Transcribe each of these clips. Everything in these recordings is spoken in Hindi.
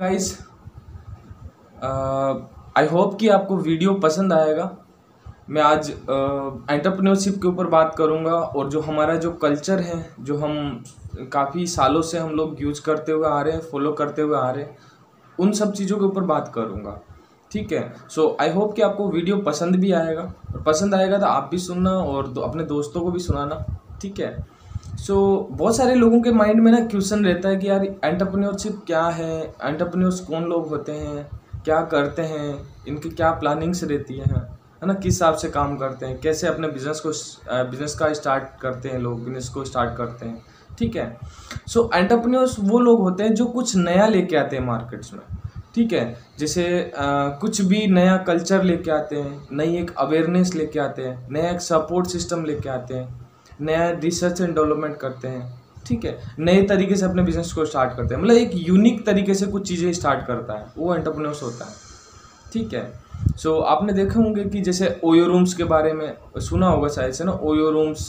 गाइस, आई होप कि आपको वीडियो पसंद आएगा। मैं आज एंटरप्रेन्योरशिप के ऊपर बात करूंगा और जो हमारा जो कल्चर है, जो हम काफ़ी सालों से हम लोग यूज करते हुए आ रहे हैं, फॉलो करते हुए आ रहे हैं, उन सब चीज़ों के ऊपर बात करूंगा। ठीक है। सो आई होप कि आपको वीडियो पसंद भी आएगा, और पसंद आएगा तो आप भी सुनना और अपने दोस्तों को भी सुनाना। ठीक है। सो बहुत सारे लोगों के माइंड में ना क्वेश्चन रहता है कि यार एंटरप्रेन्योरशिप क्या है, एंटरप्रेन्योर्स कौन लोग होते हैं, क्या करते हैं, इनकी क्या प्लानिंग्स रहती है ना, किस हिसाब से काम करते हैं, कैसे अपने बिजनेस का स्टार्ट करते हैं, लोग बिजनेस को स्टार्ट करते हैं। ठीक है। सो एंटरप्रेन्योर्स वो लोग होते हैं जो कुछ नया लेके आते हैं मार्केट्स में। ठीक है। जैसे कुछ भी नया कल्चर लेके आते हैं, नई एक अवेयरनेस लेके आते हैं, नया एक सपोर्ट सिस्टम लेके आते हैं, नया रिसर्च एंड डेवलपमेंट करते हैं। ठीक है। नए तरीके से अपने बिजनेस को स्टार्ट करते हैं, मतलब एक यूनिक तरीके से कुछ चीज़ें स्टार्ट करता है, वो एंटरप्रेन्योर्स होता है। ठीक है। सो आपने देखे होंगे कि जैसे ओयो रूम्स के बारे में सुना होगा शायद से ना, OYO rooms,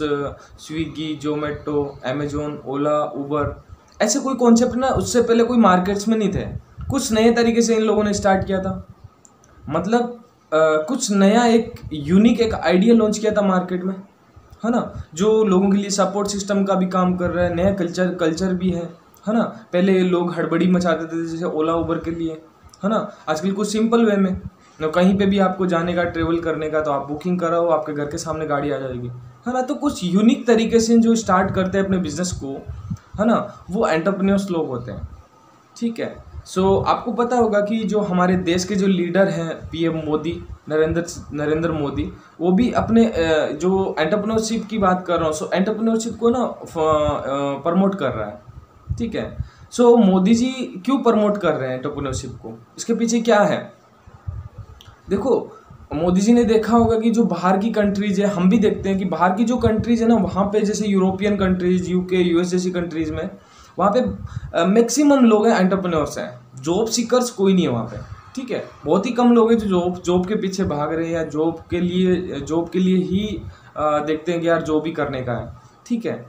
Swiggy, Zomato, Amazon, Ola, Uber, ऐसे कोई कॉन्सेप्ट ना उससे पहले कोई मार्केट्स में नहीं थे। कुछ नए तरीके से इन लोगों ने स्टार्ट किया था, मतलब कुछ नया एक यूनिक एक आइडिया लॉन्च किया था मार्केट में, है ना, जो लोगों के लिए सपोर्ट सिस्टम का भी काम कर रहा है, नया कल्चर भी है ना। पहले लोग हड़बड़ी मचाते थे जैसे ओला उबर के लिए, है ना। आजकल कुछ सिंपल वे में कहीं पे भी आपको जाने का, ट्रेवल करने का, तो आप बुकिंग कराओ, आपके घर के सामने गाड़ी आ जाएगी, है ना। तो कुछ यूनिक तरीके से जो स्टार्ट करते हैं अपने बिजनेस को, है ना, वो एंटरप्रेन्योर्स लोग होते हैं। ठीक है। सो आपको पता होगा कि जो हमारे देश के जो लीडर हैं, पीएम मोदी, नरेंद्र मोदी, वो भी अपने जो एंटरप्रेन्योरशिप की बात कर रहा हूँ, सो एंटरप्रेन्योरशिप को ना प्रमोट कर रहा है। ठीक है। सो मोदी जी क्यों प्रमोट कर रहे हैं एंटरप्रेन्योरशिप को, इसके पीछे क्या है? देखो, मोदी जी ने देखा होगा कि जो बाहर की कंट्रीज है, हम भी देखते हैं कि बाहर की जो कंट्रीज है ना, वहाँ पे जैसे यूरोपियन कंट्रीज, यूके, यूएस जैसी कंट्रीज में, वहाँ पे मैक्सिमम लोग हैं एंटरप्रेन्योर्स हैं, जॉब सीकर्स कोई नहीं है वहाँ पे। ठीक है। बहुत ही कम लोग हैं जो जॉब के पीछे भाग रहे हैं, या जॉब के लिए ही देखते हैं कि यार जॉब ही करने का है। ठीक है।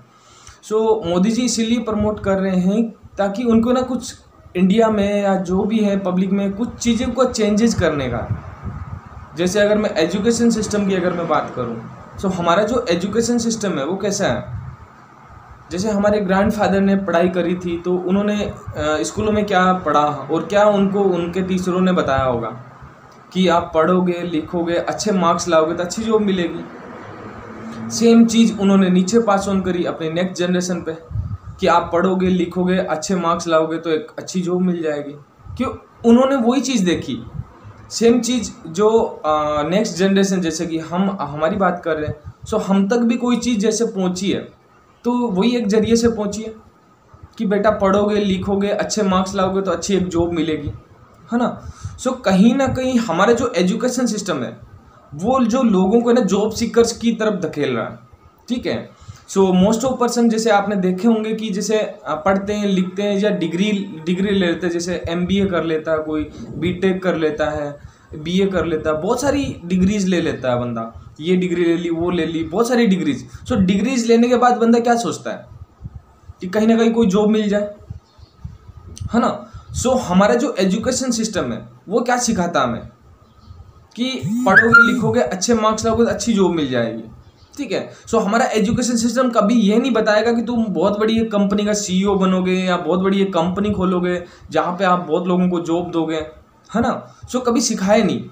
सो मोदी जी इसीलिए प्रमोट कर रहे हैं ताकि उनको ना कुछ इंडिया में या जो भी है पब्लिक में कुछ चीज़ों को चेंजेस करने का। जैसे अगर मैं एजुकेशन सिस्टम की अगर मैं बात करूं, सो हमारा जो एजुकेशन सिस्टम है वो कैसा है? जैसे हमारे ग्रैंडफादर ने पढ़ाई करी थी, तो उन्होंने स्कूलों में क्या पढ़ा और क्या उनको उनके टीचरों ने बताया होगा कि आप पढ़ोगे, लिखोगे, अच्छे मार्क्स लाओगे तो अच्छी जॉब मिलेगी। सेम चीज़ उन्होंने नीचे पास ऑन करी अपने नेक्स्ट जनरेशन पे कि आप पढ़ोगे, लिखोगे, अच्छे मार्क्स लाओगे तो एक अच्छी जॉब मिल जाएगी। क्यों? उन्होंने वही चीज़ देखी। सेम चीज़ जो नेक्स्ट जनरेशन, जैसे कि हमारी बात कर रहे हैं, सो हम तक भी कोई चीज़ जैसे पहुंची है, तो वही एक जरिए से पहुंची है कि बेटा पढ़ोगे, लिखोगे, अच्छे मार्क्स लाओगे तो अच्छी एक जॉब मिलेगी, है ना। सो कहीं ना कहीं हमारा जो एजुकेशन सिस्टम है वो जो लोगों को ना जॉब सीकर्स की तरफ धकेल रहा है। ठीक है। सो मोस्ट ऑफ पर्सन जैसे आपने देखे होंगे कि जैसे पढ़ते हैं, लिखते हैं, या डिग्री ले लेते हैं, जैसे एमबीए कर लेता है कोई, बीटेक कर लेता है, बीए कर लेता है, बहुत सारी डिग्रीज ले लेता है बंदा, ये डिग्री ले ली, वो ले ली, बहुत सारी डिग्रीज। सो डिग्रीज लेने के बाद बंदा क्या सोचता है कि कहीं ना कहीं कोई जॉब मिल जाए, है ना। सो हमारा जो एजुकेशन सिस्टम है वो क्या सिखाता हमें कि पढ़ोगे, लिखोगे, अच्छे मार्क्स लाओगे तो अच्छी जॉब मिल जाएगी। ठीक है। सो हमारा एजुकेशन सिस्टम कभी ये नहीं बताएगा कि तुम बहुत बड़ी एक कंपनी का सीईओ बनोगे या बहुत बड़ी एक कंपनी खोलोगे जहाँ पे आप बहुत लोगों को जॉब दोगे, है ना। सो कभी सिखाए नहीं।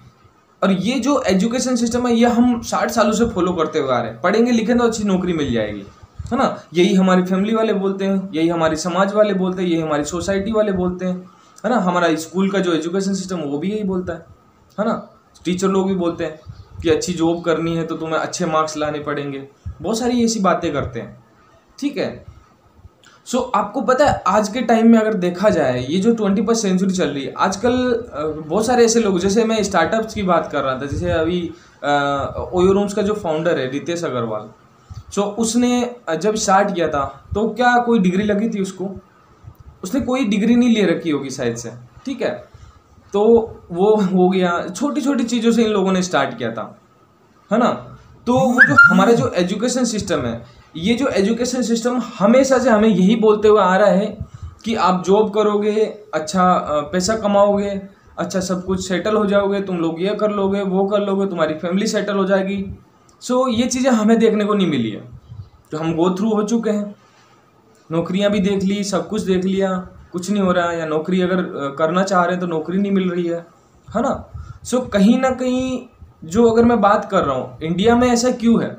और ये जो एजुकेशन सिस्टम है ये हम 60 सालों से फॉलो करते हुए आ रहे हैं, पढ़ेंगे लिखेंगे तो अच्छी नौकरी मिल जाएगी, है ना। यही हमारी फैमिली वाले बोलते हैं, यही हमारे समाज वाले बोलते हैं, यही हमारी सोसाइटी वाले बोलते हैं, है ना। हमारा स्कूल का जो एजुकेशन सिस्टम वो भी यही बोलता है ना। टीचर लोग भी बोलते हैं कि अच्छी जॉब करनी है तो तुम्हें अच्छे मार्क्स लाने पड़ेंगे, बहुत सारी ऐसी बातें करते हैं। ठीक है। सो आपको पता है आज के टाइम में अगर देखा जाए, ये जो 21st सेंचुरी चल रही है आजकल, बहुत सारे ऐसे लोग, जैसे मैं स्टार्टअप्स की बात कर रहा था, जैसे अभी ओयो रूम्स का जो फाउंडर है रितेश अग्रवाल, सो उसने जब स्टार्ट किया था तो क्या कोई डिग्री लगी थी उसको? उसने कोई डिग्री नहीं ले रखी होगी शायद से। ठीक है। तो वो हो गया, छोटी छोटी चीज़ों से इन लोगों ने स्टार्ट किया था, है ना। तो वो जो हमारा जो एजुकेशन सिस्टम है, ये जो एजुकेशन सिस्टम हमेशा से हमें यही बोलते हुए आ रहा है कि आप जॉब करोगे, अच्छा पैसा कमाओगे, अच्छा सब कुछ सेटल हो जाओगे, तुम लोग ये कर लोगे, वो कर लोगे, तुम्हारी फैमिली सेटल हो जाएगी। सो ये चीज़ें हमें देखने को नहीं मिली है, जो हम गो थ्रू हो चुके हैं। नौकरियां भी देख ली, सब कुछ देख लिया, कुछ नहीं हो रहा है, या नौकरी अगर करना चाह रहे हैं तो नौकरी नहीं मिल रही है ना। सो कहीं ना कहीं जो अगर मैं बात कर रहा हूँ इंडिया में ऐसा क्यों है,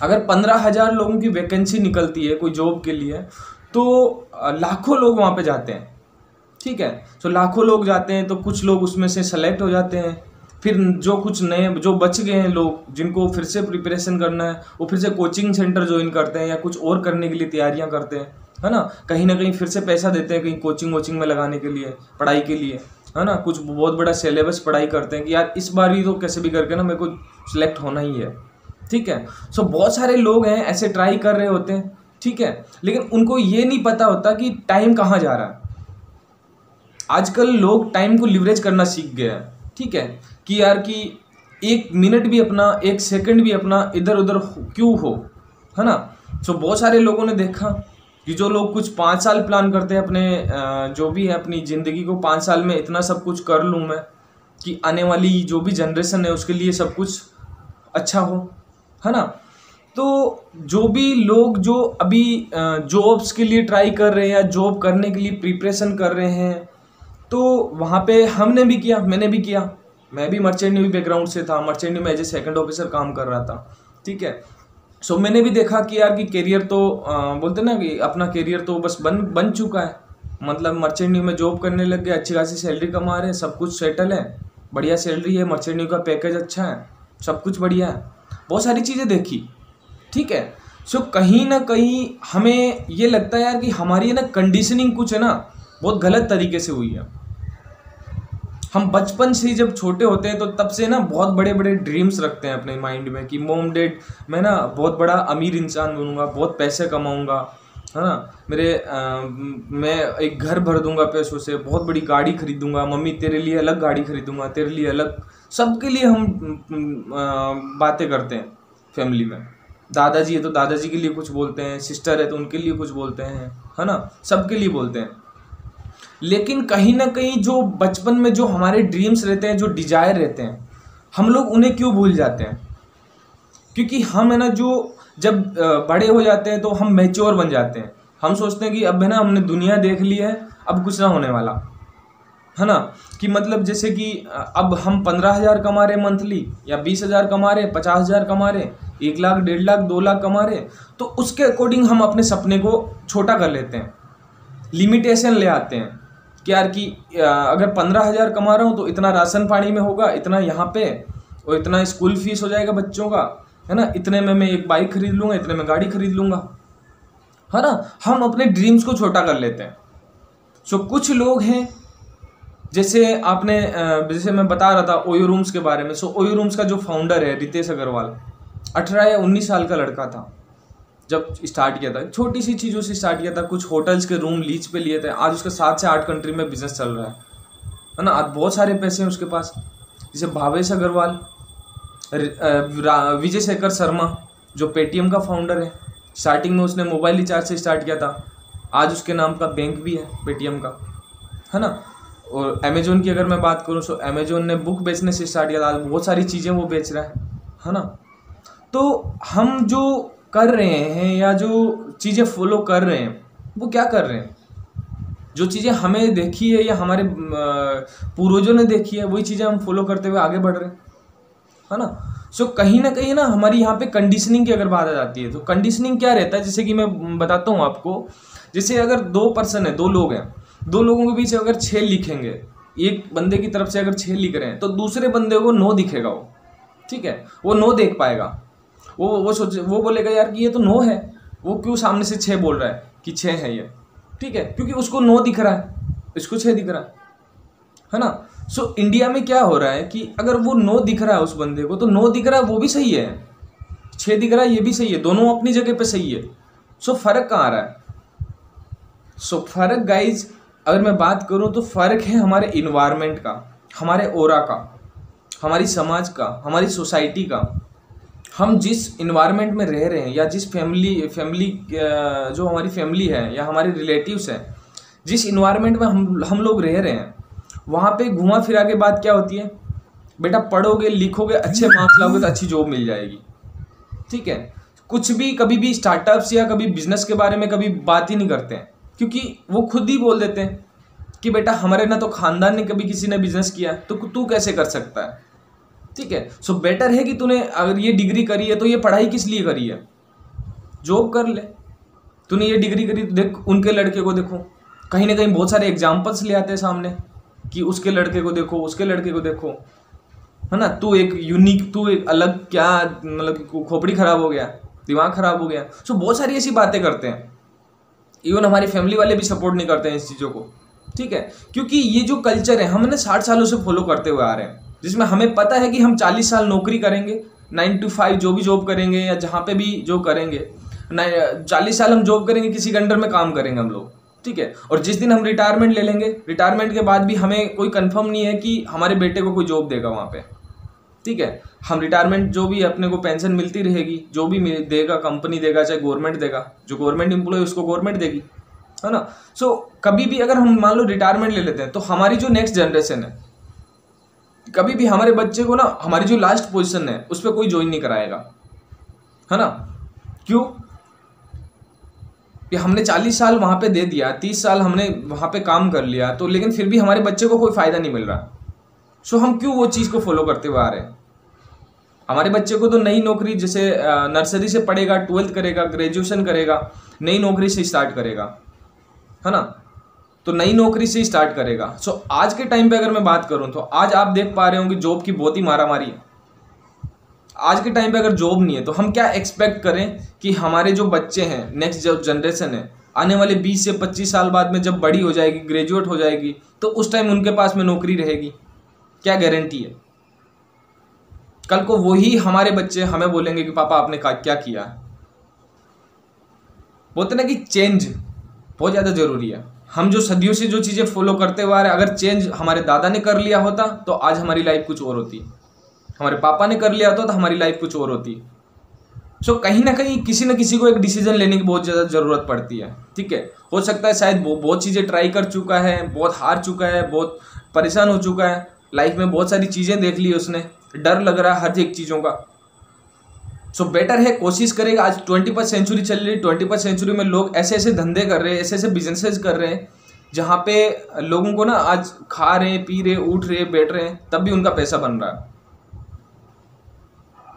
अगर 15,000 लोगों की वैकेंसी निकलती है कोई जॉब के लिए तो लाखों लोग वहाँ पे जाते हैं, ठीक है। सो लाखों लोग जाते हैं तो कुछ लोग उसमें से सेलेक्ट हो जाते हैं, फिर जो कुछ नए जो बच गए हैं लोग जिनको फिर से प्रिपरेशन करना है वो फिर से कोचिंग सेंटर ज्वाइन करते हैं या कुछ और करने के लिए तैयारियां करते हैं, है ना कहीं फिर से पैसा देते हैं कहीं कोचिंग वोचिंग में लगाने के लिए, पढ़ाई के लिए, है ना। कुछ बहुत बड़ा सिलेबस पढ़ाई करते हैं कि यार इस बार भी तो कैसे भी करके ना मेरे को सिलेक्ट होना ही है, ठीक है। सो बहुत सारे लोग हैं ऐसे ट्राई कर रहे होते हैं, ठीक है, लेकिन उनको ये नहीं पता होता कि टाइम कहाँ जा रहा है। आजकल लोग टाइम को लिवरेज करना सीख गए हैं, ठीक है, कि यार कि 1 मिनट भी अपना, 1 सेकंड भी अपना इधर उधर क्यों हो, है ना। सो बहुत सारे लोगों ने देखा कि जो लोग कुछ 5 साल प्लान करते हैं अपने जो भी है अपनी ज़िंदगी को 5 साल में इतना सब कुछ कर लूँ मैं कि आने वाली जो भी जनरेशन है उसके लिए सब कुछ अच्छा हो, है ना। तो जो भी लोग जो अभी जॉब्स के लिए ट्राई कर रहे हैं या जॉब करने के लिए प्रिपरेशन कर रहे हैं, तो वहाँ पे हमने भी किया, मैंने भी किया, मैं भी मर्चेंट नेवी बैकग्राउंड से था, मर्चेंट नेवी में एज ए सेकंड ऑफिसर काम कर रहा था, ठीक है। सो मैंने भी देखा कि यार कि करियर तो बोलते ना कि अपना करियर तो बस बन चुका है, मतलब मर्चेंट नेवी में जॉब करने लग गए, अच्छी खासी सैलरी कमा रहे हैं, सब कुछ सेटल है, बढ़िया सैलरी है, मर्चेंट नेवी का पैकेज अच्छा है, सब कुछ बढ़िया है, बहुत सारी चीज़ें देखी, ठीक है। सो कहीं ना कहीं हमें ये लगता है यार कि हमारी ना कंडीशनिंग कुछ है ना बहुत गलत तरीके से हुई है। हम बचपन से ही जब छोटे होते हैं तो तब से ना बहुत बड़े बड़े ड्रीम्स रखते हैं अपने माइंड में कि मॉम डैड मैं ना बहुत बड़ा अमीर इंसान बनूंगा, बहुत पैसे कमाऊंगा, है ना, मैं एक घर भर दूंगा पैसों से, बहुत बड़ी गाड़ी खरीदूंगा, मम्मी तेरे लिए अलग गाड़ी खरीदूंगा, तेरे लिए अलग, सबके लिए हम बातें करते हैं फैमिली में। दादाजी है तो दादाजी के लिए कुछ बोलते हैं, सिस्टर है तो उनके लिए कुछ बोलते हैं, है ना, सबके लिए बोलते हैं। लेकिन कहीं ना कहीं जो बचपन में जो हमारे ड्रीम्स रहते हैं, जो डिजायर रहते हैं, हम लोग उन्हें क्यों भूल जाते हैं? क्योंकि हम है ना जो जब बड़े हो जाते हैं तो हम मैच्योर बन जाते हैं, हम सोचते हैं कि अब है ना हमने दुनिया देख ली है, अब कुछ ना होने वाला, है ना। कि मतलब जैसे कि अब हम 15,000 कमा रहे मंथली या 20,000 कमा रहे, 50,000 कमा रहे, 1 लाख, 1.5 लाख, 2 लाख कमा रहे, तो उसके अकॉर्डिंग हम अपने सपने को छोटा कर लेते हैं, लिमिटेशन ले आते हैं कि यार कि अगर 15,000 कमा रहा हूँ तो इतना राशन पानी में होगा, इतना यहाँ पे, और इतना स्कूल फीस हो जाएगा बच्चों का, है ना, इतने में मैं एक बाइक खरीद लूँगा, इतने में गाड़ी खरीद लूँगा, है ना। हम अपने ड्रीम्स को छोटा कर लेते हैं। सो कुछ लोग हैं जैसे आपने जैसे मैं बता रहा था ओयो रूम्स के बारे में। सो ओयो रूम्स का जो फाउंडर है रितेश अग्रवाल, 18 या 19 साल का लड़का था जब स्टार्ट किया था, छोटी सी चीज़ों से स्टार्ट किया था, कुछ होटल्स के रूम लीज पे लिए थे, आज उसका 7 से 8 कंट्री में बिजनेस चल रहा है ना, आज बहुत सारे पैसे हैं उसके पास। जैसे भावेश अग्रवाल, विजय शेखर शर्मा जो पेटीएम का फाउंडर है, स्टार्टिंग में उसने मोबाइल रिचार्ज से स्टार्ट किया था, आज उसके नाम का बैंक भी है पेटीएम का, है ना। और अमेजोन की अगर मैं बात करूँ तो अमेजोन ने बुक बेचने से स्टार्ट किया था, आज बहुत सारी चीज़ें वो बेच रहा है ना। तो हम जो कर रहे हैं या जो चीज़ें फॉलो कर रहे हैं वो क्या कर रहे हैं, जो चीज़ें हमें देखी है या हमारे पूर्वजों ने देखी है वही चीज़ें हम फॉलो करते हुए आगे बढ़ रहे हैं, है ना। सो कहीं ना हमारी यहाँ पे कंडीशनिंग की अगर बात आ जाती है तो कंडीशनिंग क्या रहता है, जैसे कि मैं बताता हूँ आपको। जैसे अगर 2 पर्सन है, 2 लोग हैं, 2 लोगों के बीच अगर 6 लिखेंगे, एक बंदे की तरफ से अगर 6 लिख रहे हैं तो दूसरे बंदे को 9 दिखेगा, वो ठीक है, वो 9 देख पाएगा, वो बोलेगा यार कि ये तो 9 है, वो क्यों सामने से 6 बोल रहा है कि 6 है ये, ठीक है, क्योंकि उसको 9 दिख रहा है, इसको 6 दिख रहा है ना। सो इंडिया में क्या हो रहा है कि अगर वो 9 दिख रहा है उस बंदे को, तो 9 दिख रहा है वो भी सही है, 6 दिख रहा है ये भी सही है, दोनों अपनी जगह पे सही है। सो फर्क कहाँ आ रहा है? सो फर्क गाइज अगर मैं बात करूँ तो फर्क है हमारे इन्वायरमेंट का, हमारे ओरा का, हमारी समाज का, हमारी सोसाइटी का। हम जिस इन्वायरमेंट में रह रहे हैं या जिस फैमिली जो हमारी फैमिली है या हमारे रिलेटिव्स हैं जिस इन्वायरमेंट में हम लोग रह रहे हैं वहाँ पे घुमा फिरा के बात क्या होती है, बेटा पढ़ोगे लिखोगे अच्छे मार्क्स लाओगे तो अच्छी जॉब मिल जाएगी। ठीक है, कुछ भी कभी भी स्टार्टअप्स या कभी बिजनेस के बारे में कभी बात ही नहीं करते हैं, क्योंकि वो खुद ही बोल देते हैं कि बेटा हमारे ना तो खानदान ने कभी किसी ने बिजनेस किया तो तू कैसे कर सकता है। ठीक है, सो बेटर है कि तूने अगर ये डिग्री करी है तो ये पढ़ाई किस लिए करी है, जॉब कर ले। तूने ये डिग्री करी तो देख उनके लड़के को देखो, कहीं ना कहीं बहुत सारे एग्जाम्पल्स ले आते हैं सामने कि उसके लड़के को देखो, उसके लड़के को देखो, है ना। तू एक यूनिक, तू एक अलग, क्या मतलब खोपड़ी खराब हो गया, दिमाग खराब हो गया। सो बहुत सारी ऐसी बातें करते हैं। इवन हमारी फैमिली वाले भी सपोर्ट नहीं करते हैं इस चीज़ों को। ठीक है, क्योंकि ये जो कल्चर है हमने 60 सालों से फॉलो करते हुए आ रहे हैं, जिसमें हमें पता है कि हम 40 साल नौकरी करेंगे, 9 to 5 जो भी जॉब करेंगे या जहाँ पे भी जो करेंगे, 40 साल हम जॉब करेंगे, किसी के अंडर में काम करेंगे हम लोग। ठीक है, और जिस दिन हम रिटायरमेंट ले लेंगे, रिटायरमेंट के बाद भी हमें कोई कंफर्म नहीं है कि हमारे बेटे को कोई जॉब देगा वहाँ पे। ठीक है, हम रिटायरमेंट जो भी अपने को पेंशन मिलती रहेगी, जो भी देगा कंपनी देगा, चाहे गवर्नमेंट देगा, जो गवर्नमेंट एम्प्लॉय उसको गवर्नमेंट देगी, है ना। सो कभी भी अगर हम मान लो रिटायरमेंट ले लेते हैं तो हमारी जो नेक्स्ट जनरेशन है, कभी भी हमारे बच्चे को ना हमारी जो लास्ट पोजीशन है उस पर कोई ज्वाइन नहीं कराएगा, है ना। क्यों कि हमने 40 साल वहाँ पे दे दिया, 30 साल हमने वहाँ पे काम कर लिया, तो लेकिन फिर भी हमारे बच्चे को कोई फ़ायदा नहीं मिल रहा। सो हम क्यों वो चीज़ को फॉलो करते हुए आ रहे हैं। हमारे बच्चे को तो नई नौकरी, जैसे नर्सरी से पढ़ेगा, 12th करेगा, ग्रेजुएशन करेगा, नई नौकरी से स्टार्ट करेगा, है ना। तो नई नौकरी से स्टार्ट करेगा। सो आज के टाइम पे अगर मैं बात करूं तो आज आप देख पा रहे हो कि जॉब की बहुत ही मारामारी है। आज के टाइम पे अगर जॉब नहीं है तो हम क्या एक्सपेक्ट करें कि हमारे जो बच्चे हैं, नेक्स्ट जो जनरेशन है, आने वाले 20 से 25 साल बाद में जब बड़ी हो जाएगी, ग्रेजुएट हो जाएगी, तो उस टाइम उनके पास में नौकरी रहेगी, क्या गारंटी है। कल को वही हमारे बच्चे हमें बोलेंगे कि पापा आपने क्या किया। बोलते ना कि चेंज बहुत ज़्यादा ज़रूरी है। हम जो सदियों से जो चीज़ें फॉलो करते हुए आ रहे हैं, अगर चेंज हमारे दादा ने कर लिया होता तो आज हमारी लाइफ कुछ और होती, हमारे पापा ने कर लिया होता तो हमारी लाइफ कुछ और होती। सो कहीं ना कहीं किसी न किसी को एक डिसीजन लेने की बहुत ज़्यादा ज़रूरत पड़ती है। ठीक है, हो सकता है शायद बहुत चीज़ें ट्राई कर चुका है, बहुत हार चुका है, बहुत परेशान हो चुका है, लाइफ में बहुत सारी चीज़ें देख ली उसने, डर लग रहा है हर एक चीज़ों का। सो बेटर है कोशिश करेगा। आज 21st सेंचुरी चल रही है, 21st सेंचुरी में लोग ऐसे ऐसे धंधे कर रहे हैं, ऐसे ऐसे बिजनेसेस कर रहे हैं जहाँ पे लोगों को ना आज खा रहे, पी रहे, उठ रहे, बैठ रहे हैं, तब भी उनका पैसा बन रहा है।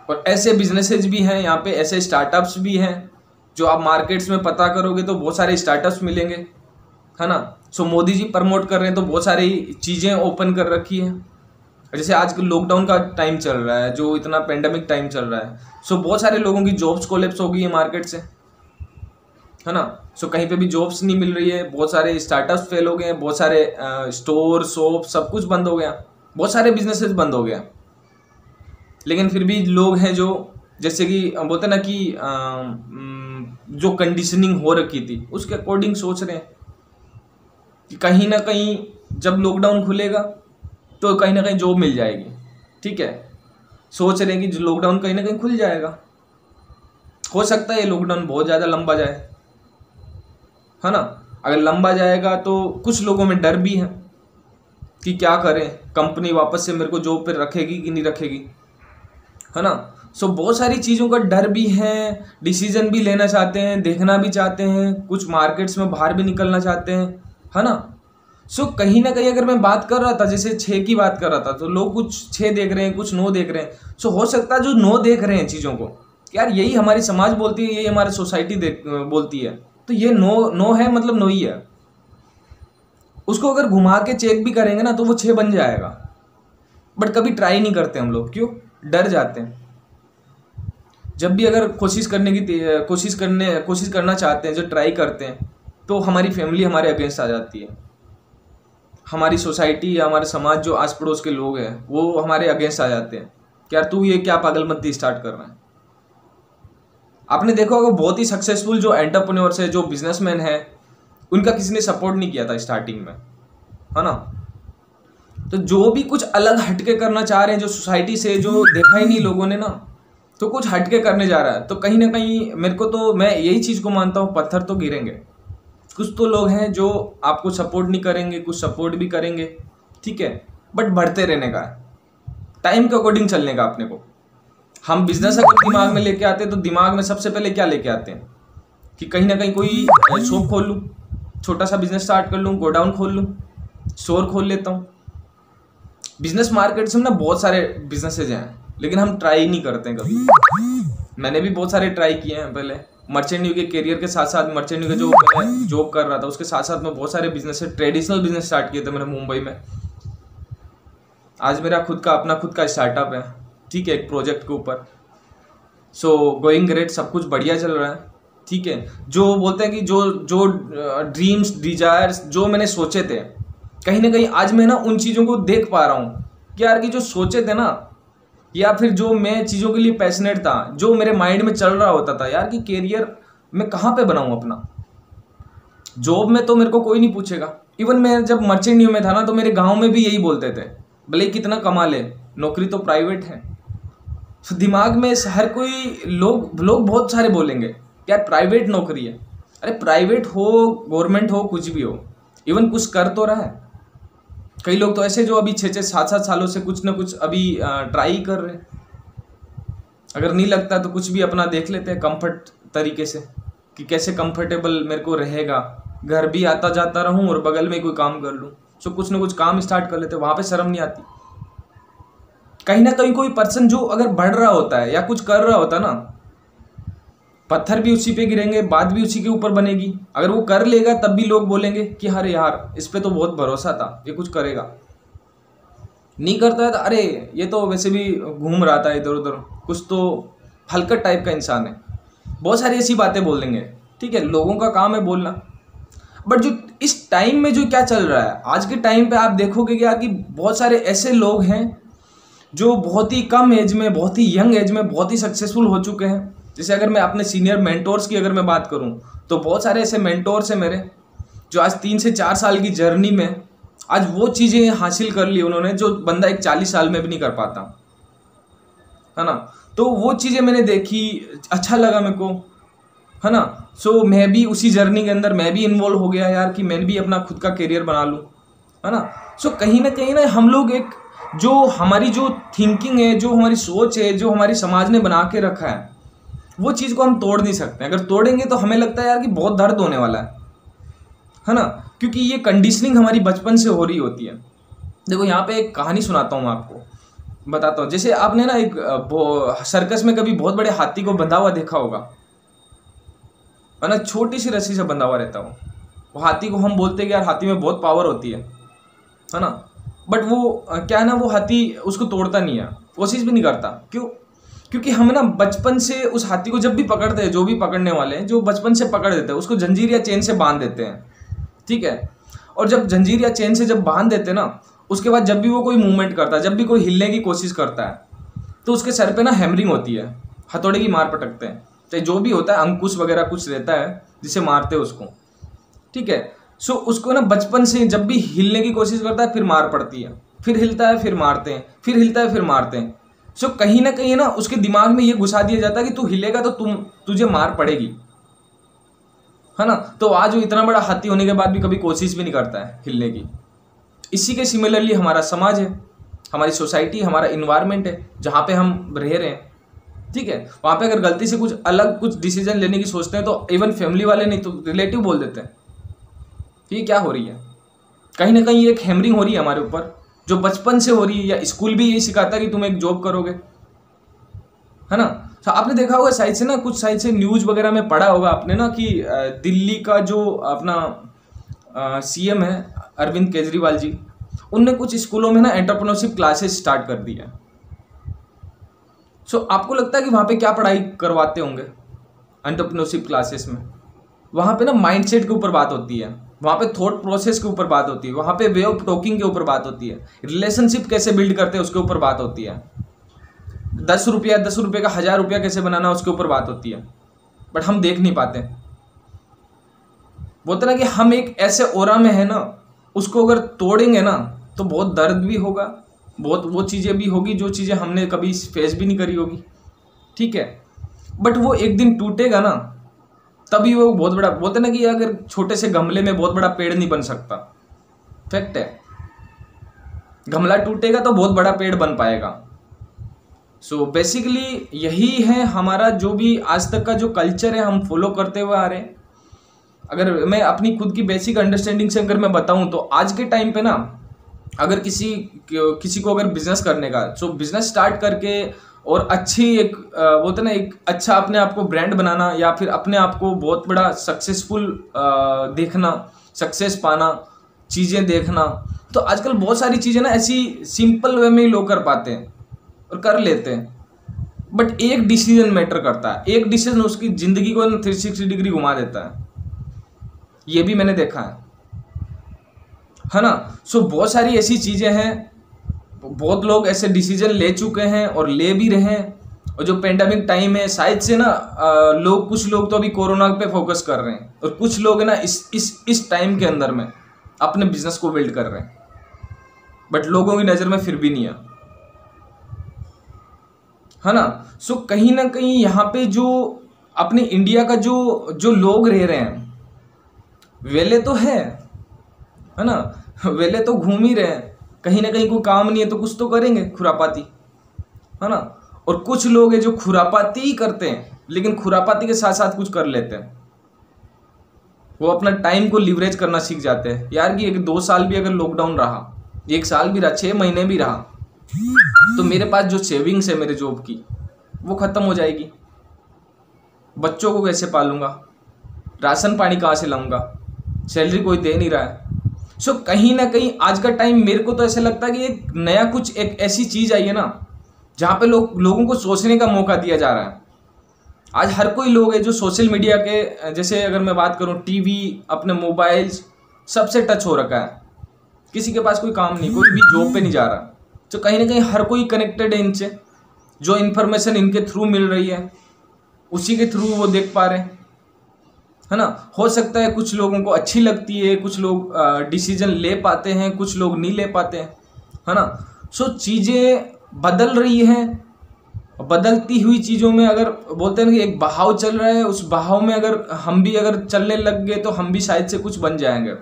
और ऐसे बिजनेसेस भी हैं यहाँ पे, ऐसे स्टार्टअप्स भी हैं जो आप मार्केट्स में पता करोगे तो बहुत सारे स्टार्टअप्स मिलेंगे, है ना। सो मोदी जी प्रमोट कर रहे हैं तो बहुत सारी चीज़ें ओपन कर रखी है। जैसे आज लॉकडाउन का टाइम चल रहा है, जो इतना पेंडेमिक टाइम चल रहा है, सो बहुत सारे लोगों की जॉब्स कोलैप्स हो गई है मार्केट से, है ना। सो कहीं पे भी जॉब्स नहीं मिल रही है, बहुत सारे स्टार्टअप्स फेल हो गए हैं, बहुत सारे स्टोर शॉप सब कुछ बंद हो गया, बहुत सारे बिजनेसेस बंद हो गया। लेकिन फिर भी लोग हैं जो, जैसे कि बोलते ना कि जो कंडीशनिंग हो रखी थी उसके अकॉर्डिंग सोच रहे हैं कि कहीं ना कहीं जब लॉकडाउन खुलेगा तो कहीं ना कहीं जॉब मिल जाएगी। ठीक है, सोच रहे हैं कि लॉकडाउन कहीं ना कहीं खुल जाएगा। हो सकता है ये लॉकडाउन बहुत ज़्यादा लंबा जाए, है ना। अगर लंबा जाएगा तो कुछ लोगों में डर भी है कि क्या करें, कंपनी वापस से मेरे को जॉब पर रखेगी कि नहीं रखेगी, है ना। सो बहुत सारी चीज़ों का डर भी है, डिसीजन भी लेना चाहते हैं, देखना भी चाहते हैं, कुछ मार्केट्स में बाहर भी निकलना चाहते हैं, है ना। सो कहीं ना कहीं अगर मैं बात कर रहा था, जैसे 6 की बात कर रहा था, तो लोग कुछ 6 देख रहे हैं, कुछ 9 देख रहे हैं। सो हो सकता है जो 9 देख रहे हैं चीज़ों को, यार यही हमारी समाज बोलती है, यही हमारी सोसाइटी बोलती है, तो ये 9 है मतलब 9 ही है। उसको अगर घुमा के चेक भी करेंगे ना तो वो 6 बन जाएगा। बट कभी ट्राई नहीं करते हम लोग, क्यों? डर जाते हैं। जब भी अगर कोशिश करना चाहते हैं, जो ट्राई करते हैं, तो हमारी फैमिली हमारे अगेंस्ट आ जाती है, हमारी सोसाइटी या हमारे समाज जो आस पड़ोस के लोग हैं वो हमारे अगेंस्ट आ जाते हैं कि यार तू ये क्या पागलमती स्टार्ट कर रहा है। आपने देखा होगा बहुत ही सक्सेसफुल जो एंटरप्रेन्योर्स है, जो बिजनेसमैन है, उनका किसी ने सपोर्ट नहीं किया था स्टार्टिंग में, है ना। तो जो भी कुछ अलग हटके करना चाह रहे हैं, जो सोसाइटी से जो देखा ही नहीं लोगों ने ना, तो कुछ हटके करने जा रहा है, तो कहीं ना कहीं मैं यही चीज़ को मानता हूँ, पत्थर तो गिरेंगे, कुछ तो लोग हैं जो आपको सपोर्ट नहीं करेंगे, कुछ सपोर्ट भी करेंगे, ठीक है, बट बढ़ते रहने का है, टाइम के अकॉर्डिंग चलने का अपने को। हम बिजनेस अगर दिमाग में लेके आते हैं तो दिमाग में सबसे पहले क्या लेके आते हैं कि कहीं ना कहीं कोई शॉप खोल लूँ, छोटा सा बिजनेस स्टार्ट कर लूँ, गोडाउन खोल लूँ, स्टोर खोल लेता हूँ। बिजनेस मार्केट में ना बहुत सारे बिजनेसेज हैं, लेकिन हम ट्राई नहीं करते हैं कभी। मैंने भी बहुत सारे ट्राई किए हैं पहले, मर्चेंट न्यू के करियर के साथ साथ, मर्चेंट न्यू के जो मैं जॉब कर रहा था उसके साथ साथ मैं बहुत सारे बिजनेस, ट्रेडिशनल बिजनेस स्टार्ट किए थे मैंने मुंबई में। आज मेरा खुद का स्टार्टअप है, ठीक है, एक प्रोजेक्ट के ऊपर। सो गोइंग ग्रेट, सब कुछ बढ़िया चल रहा है, ठीक है। जो बोलते हैं कि जो ड्रीम्स डिजायर्स जो मैंने सोचे थे, कहीं ना कहीं आज मैं ना उन चीज़ों को देख पा रहा हूँ कि यार कि जो सोचे थे ना, या फिर जो मैं चीज़ों के लिए पैशनेट था, जो मेरे माइंड में चल रहा होता था यार कि कैरियर मैं कहाँ पे बनाऊँ अपना। जॉब में तो मेरे को कोई नहीं पूछेगा। इवन मैं जब मर्चेंट न्यू में था ना, तो मेरे गांव में भी यही बोलते थे, भले कितना कमा ले, नौकरी तो प्राइवेट है। तो दिमाग में हर कोई लोग बहुत सारे बोलेंगे यार प्राइवेट नौकरी है। अरे प्राइवेट हो, गवर्नमेंट हो, कुछ भी हो, इवन कुछ कर तो रहा है। कई लोग तो ऐसे जो अभी 6-6, 7-7 सालों से कुछ ना कुछ अभी ट्राई कर रहे हैं। अगर नहीं लगता तो कुछ भी अपना देख लेते हैं कंफर्ट तरीके से कि कैसे कंफर्टेबल मेरे को रहेगा, घर भी आता जाता रहूं और बगल में कोई काम कर लूं। सो कुछ ना कुछ काम स्टार्ट कर लेते, वहां पे शर्म नहीं आती। कहीं ना कहीं कोई पर्सन जो अगर बढ़ रहा होता है या कुछ कर रहा होता है ना, पत्थर भी उसी पे गिरेंगे, बात भी उसी के ऊपर बनेगी। अगर वो कर लेगा तब भी लोग बोलेंगे कि अरे यार इस पे तो बहुत भरोसा था, ये कुछ करेगा। नहीं करता है तो अरे ये तो वैसे भी घूम रहा था इधर उधर, कुछ तो हलकट टाइप का इंसान है। बहुत सारी ऐसी बातें बोल देंगे, ठीक है, लोगों का काम है बोलना। बट जो इस टाइम में जो क्या चल रहा है, आज के टाइम पे आप देखोगे क्या कि बहुत सारे ऐसे लोग हैं जो बहुत ही कम एज में, बहुत ही यंग एज में बहुत ही सक्सेसफुल हो चुके हैं। जैसे अगर मैं अपने सीनियर मेंटोर्स की अगर मैं बात करूं, तो बहुत सारे ऐसे मेंटोर्स हैं मेरे जो आज 3 से 4 साल की जर्नी में आज वो चीज़ें हासिल कर ली उन्होंने जो बंदा एक 40 साल में भी नहीं कर पाता, है ना। तो वो चीज़ें मैंने देखी, अच्छा लगा मेरे को, है ना। सो मैं भी उसी जर्नी के अंदर मैं भी इन्वॉल्व हो गया यार कि मैं भी अपना खुद का करियर बना लूँ, है ना। सो कहीं ना हम लोग एक जो हमारी जो थिंकिंग है, जो हमारी सोच है, जो हमारी समाज ने बना के रखा है, वो चीज़ को हम तोड़ नहीं सकते। अगर तोड़ेंगे तो हमें लगता है यार कि बहुत दर्द होने वाला है ना, क्योंकि ये कंडीशनिंग हमारी बचपन से हो रही होती है। देखो यहाँ पे एक कहानी सुनाता हूँ मैं आपको, बताता हूँ। जैसे आपने ना एक सर्कस में कभी बहुत बड़े हाथी को बंधा हुआ देखा होगा, है ना, छोटी सी रस्सी से बंधा हुआ रहता हो। वो हाथी को हम बोलते हैं कि यार हाथी में बहुत पावर होती है ना। बट वो क्या है ना, वो हाथी उसको तोड़ता नहीं है, कोशिश भी नहीं करता। क्यों? क्योंकि हम ना बचपन से उस हाथी को जब भी पकड़ते हैं, जो भी पकड़ने वाले हैं, जो बचपन से पकड़ देते हैं, उसको जंजीर या चेन से बांध देते हैं, ठीक है। और जब जंजीर या चेन से जब बांध देते हैं ना, उसके बाद जब भी वो कोई मूवमेंट करता है, जब भी कोई हिलने की कोशिश करता है, तो उसके सर पे ना हैमरिंग होती है, हथौड़े की मार पटकते हैं, चाहे जो भी होता है, अंकुश वगैरह कुछ रहता है जिसे मारते हैं उसको, ठीक है। सो उसको ना बचपन से जब भी हिलने की कोशिश करता है, फिर मार पड़ती है, फिर हिलता है, फिर मारते हैं, फिर हिलता है, फिर मारते हैं। सो कहीं ना कहीं ना उसके दिमाग में ये घुसा दिया जाता है कि तू हिलेगा तो तुझे मार पड़ेगी, है ना। तो आज वो इतना बड़ा हाथी होने के बाद भी कभी कोशिश भी नहीं करता है हिलने की। इसी के सिमिलरली हमारा समाज है, हमारी सोसाइटी, हमारा इन्वायरमेंट है जहाँ पे हम रह रहे हैं, ठीक है। वहाँ पे अगर गलती से कुछ अलग कुछ डिसीजन लेने की सोचते हैं तो इवन फैमिली वाले नहीं तो रिलेटिव बोल देते हैं ये क्या हो रही है। कहीं ना कहीं एक हैमरिंग हो रही है हमारे ऊपर, जो बचपन से हो रही है, या स्कूल भी यही सिखाता है कि तुम एक जॉब करोगे, है ना। तो आपने देखा होगा साइड से ना, कुछ साइड से न्यूज वगैरह में पढ़ा होगा आपने ना कि दिल्ली का जो अपना सीएम है अरविंद केजरीवाल जी, उनने कुछ स्कूलों में ना एंटरप्रेन्योरशिप क्लासेस स्टार्ट कर दी है। सो आपको लगता है कि वहाँ पे क्या पढ़ाई करवाते होंगे एंटरप्रेन्योरशिप क्लासेस में? वहाँ पे ना माइंडसेट के ऊपर बात होती है, वहाँ पे थॉट प्रोसेस के ऊपर बात होती है, वहाँ पे वे ऑफ टॉकिंग के ऊपर बात होती है, रिलेशनशिप कैसे बिल्ड करते हैं उसके ऊपर बात होती है, 10 रुपया का 1000 रुपया कैसे बनाना उसके ऊपर बात होती है। बट हम देख नहीं पाते। बोलते ना कि हम एक ऐसे ओरा में है ना, उसको अगर तोड़ेंगे ना तो बहुत दर्द भी होगा, बहुत वो चीज़ें भी होगी जो चीज़ें हमने कभी फेस भी नहीं करी होगी, ठीक है। बट वो एक दिन टूटेगा ना, तभी वो बहुत बड़ा, बोलते ना कि अगर छोटे से गमले में बहुत बड़ा पेड़ नहीं बन सकता, फैक्ट है। गमला टूटेगा तो बहुत बड़ा पेड़ बन पाएगा। सो बेसिकली यही है हमारा जो भी आज तक का जो कल्चर है हम फॉलो करते हुए आ रहे हैं। अगर मैं अपनी खुद की बेसिक अंडरस्टैंडिंग से अगर मैं बताऊं तो आज के टाइम पे ना, अगर किसी को अगर बिजनेस करने का, तो बिजनेस स्टार्ट करके और अच्छी एक बोलते ना एक अच्छा अपने आप को ब्रांड बनाना, या फिर अपने आप को बहुत बड़ा सक्सेसफुल देखना, सक्सेस पाना, चीज़ें देखना, तो आजकल बहुत सारी चीज़ें ना ऐसी सिंपल वे में ही लोग कर पाते हैं और कर लेते हैं। बट एक डिसीजन मैटर करता है, एक डिसीजन उसकी ज़िंदगी को 360 डिग्री घुमा देता है, ये भी मैंने देखा है ना। सो बहुत सारी ऐसी चीज़ें हैं, बहुत लोग ऐसे डिसीजन ले चुके हैं और ले भी रहे हैं। और जो पेंडेमिक टाइम है, शायद से ना कुछ लोग तो अभी कोरोना पे फोकस कर रहे हैं, और कुछ लोग है ना इस टाइम के अंदर में अपने बिजनेस को बिल्ड कर रहे हैं, बट लोगों की नज़र में फिर भी नहीं है ना। सो कहीं ना कहीं यहाँ पे जो अपने इंडिया का जो लोग रह रहे हैं, वेले तो है ना, वेले तो घूम ही रहे हैं, कहीं ना कहीं कोई काम नहीं है तो कुछ तो करेंगे, खुरापाती, है ना। और कुछ लोग हैं जो खुरापाती ही करते हैं, लेकिन खुरापाती के साथ साथ कुछ कर लेते हैं। वो अपना टाइम को लिवरेज करना सीख जाते हैं यार, कि 2 साल भी अगर लॉकडाउन रहा, 1 साल भी रहा, 6 महीने भी रहा, तो मेरे पास जो सेविंग्स है मेरे जॉब की वो ख़त्म हो जाएगी। बच्चों को कैसे पालूंगा, राशन पानी कहाँ से लाऊंगा, सैलरी कोई दे नहीं रहा है। सो कहीं ना कहीं आज का टाइम मेरे को तो ऐसा लगता है कि एक नया कुछ एक ऐसी चीज़ आई है ना, जहाँ पे लोगों को सोचने का मौका दिया जा रहा है। आज हर कोई लोग है जो सोशल मीडिया के, जैसे अगर मैं बात करूँ, टीवी, अपने मोबाइल्स, सबसे टच हो रखा है। किसी के पास कोई काम नहीं, कोई भी जॉब पे नहीं जा रहा, तो कहीं ना कहीं हर कोई कनेक्टेड है इनसे। जो इन्फॉर्मेशन इनके थ्रू मिल रही है उसी के थ्रू वो देख पा रहे हैं, है ना। हो सकता है कुछ लोगों को अच्छी लगती है, कुछ लोग डिसीजन ले पाते हैं, कुछ लोग नहीं ले पाते हैं, है ना। सो चीज़ें बदल रही हैं, बदलती हुई चीज़ों में अगर बोलते हैं कि एक बहाव चल रहा है, उस बहाव में अगर हम भी अगर चलने लग गए तो हम भी शायद से कुछ बन जाएंगे।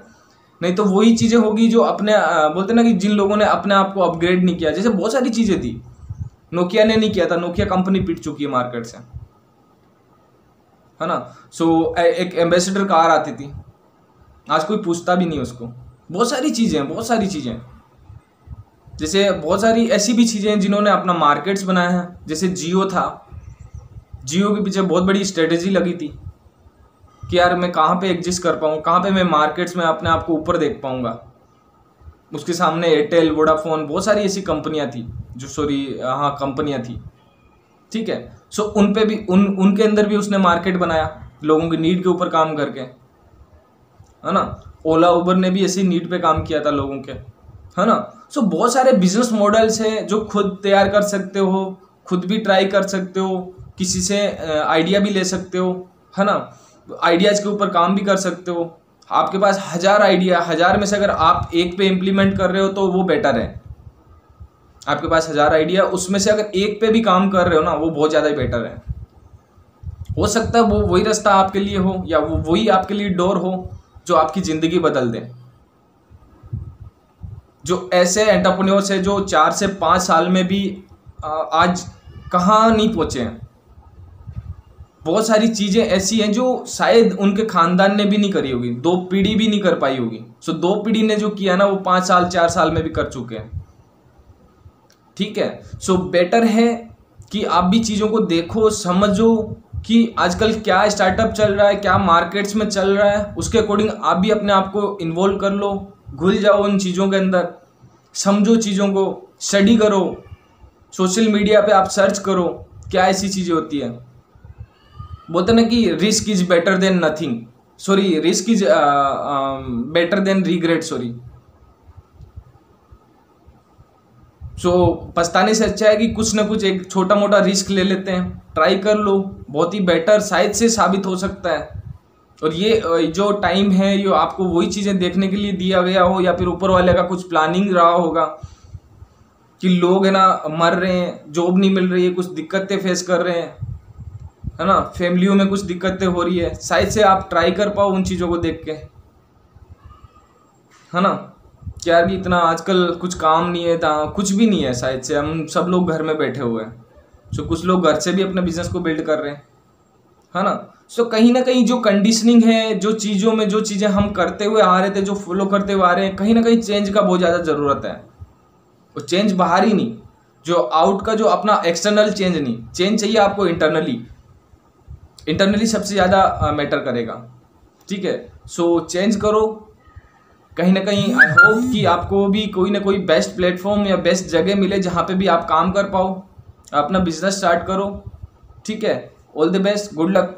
नहीं तो वही चीज़ें होगी जो अपने बोलते हैं ना कि जिन लोगों ने अपने आप को अपग्रेड नहीं किया। जैसे बहुत सारी चीज़ें थी, नोकिया ने नहीं किया था, नोकिया कंपनी पिट चुकी है मार्केट से, है ना। सो एक एम्बेसडर कार आती थी, आज कोई पूछता भी नहीं उसको। बहुत सारी चीज़ें हैं, बहुत सारी चीज़ें, जैसे बहुत सारी ऐसी भी चीज़ें हैं जिन्होंने अपना मार्केट्स बनाया है। जैसे जियो था, जियो के पीछे बहुत बड़ी स्ट्रेटेजी लगी थी कि यार मैं कहाँ पे एग्जिस्ट कर पाऊँ, कहाँ पे मैं मार्केट्स में अपने आप को ऊपर देख पाऊँगा। उसके सामने एयरटेल, वोडाफोन, बहुत सारी ऐसी कंपनियाँ थी कंपनियाँ थी, ठीक है। सो उन पे भी उनके अंदर भी उसने मार्केट बनाया, लोगों की नीड के ऊपर काम करके, है ना। ओला उबर ने भी ऐसी नीड पे काम किया था लोगों के, है ना। सो बहुत सारे बिजनेस मॉडल्स हैं जो खुद तैयार कर सकते हो, खुद भी ट्राई कर सकते हो, किसी से आइडिया भी ले सकते हो, है ना। आइडियाज़ के ऊपर काम भी कर सकते हो। आपके पास 1000 आइडिया, 1000 में से अगर आप एक पे इम्प्लीमेंट कर रहे हो तो वो बेटर है। आपके पास 1000 आइडिया, उसमें से अगर एक पे भी काम कर रहे हो ना, वो बहुत ज़्यादा बेटर है। हो सकता है वो वही रास्ता आपके लिए हो, या वो वही आपके लिए डोर हो जो आपकी ज़िंदगी बदल दे। जो ऐसे एंटरप्रेन्योर्स है जो 4 से 5 साल में भी आज कहाँ नहीं पहुँचे हैं। बहुत सारी चीज़ें ऐसी हैं जो शायद उनके खानदान ने भी नहीं करी होगी, 2 पीढ़ी भी नहीं कर पाई होगी। सो 2 पीढ़ी ने जो किया ना, वो 5 साल 4 साल में भी कर चुके हैं, ठीक है। सो बेटर है कि आप भी चीज़ों को देखो, समझो कि आजकल क्या स्टार्टअप चल रहा है, क्या मार्केट्स में चल रहा है, उसके अकॉर्डिंग आप भी अपने आप को इन्वॉल्व कर लो, घुल जाओ उन चीज़ों के अंदर, समझो चीज़ों को, स्टडी करो, सोशल मीडिया पे आप सर्च करो क्या ऐसी चीज़ें होती है। बोलते ना कि risk is better than nothing, sorry risk is better than regret, sorry. So पछताने से अच्छा है कि कुछ ना कुछ एक छोटा मोटा रिस्क ले लेते हैं, ट्राई कर लो, बहुत ही बेटर शायद से साबित हो सकता है। और ये जो टाइम है ये आपको वही चीज़ें देखने के लिए दिया गया हो, या फिर ऊपर वाले का कुछ प्लानिंग रहा होगा कि लोग है ना मर रहे हैं, जॉब नहीं मिल रही है, कुछ दिक्कतें फेस कर रहे हैं, है ना, फैमिलियों में कुछ दिक्कतें हो रही है, शायद से आप ट्राई कर पाओ उन चीज़ों को देख के, है ना, कि यार इतना आजकल कुछ काम नहीं है, कुछ भी नहीं है, शायद से हम सब लोग घर में बैठे हुए हैं। सो कुछ लोग घर से भी अपने बिजनेस को बिल्ड कर रहे हैं, है ना। सो कहीं ना कहीं जो कंडीशनिंग है, जो चीज़ों में जो चीज़ें हम करते हुए आ रहे थे, जो फॉलो करते हुए आ रहे हैं, कहीं ना कहीं चेंज का बहुत ज़्यादा ज़रूरत है। वो चेंज बाहर ही नहीं, जो आउट का, जो अपना एक्सटर्नल चेंज नहीं, चेंज चाहिए आपको इंटरनली। इंटरनली सबसे ज़्यादा मैटर करेगा, ठीक है। सो चेंज करो। कहीं ना कहीं आई होप कि आपको भी कोई ना कोई बेस्ट प्लेटफॉर्म या बेस्ट जगह मिले जहाँ पे भी आप काम कर पाओ, अपना बिजनेस स्टार्ट करो, ठीक है। All the best, good luck.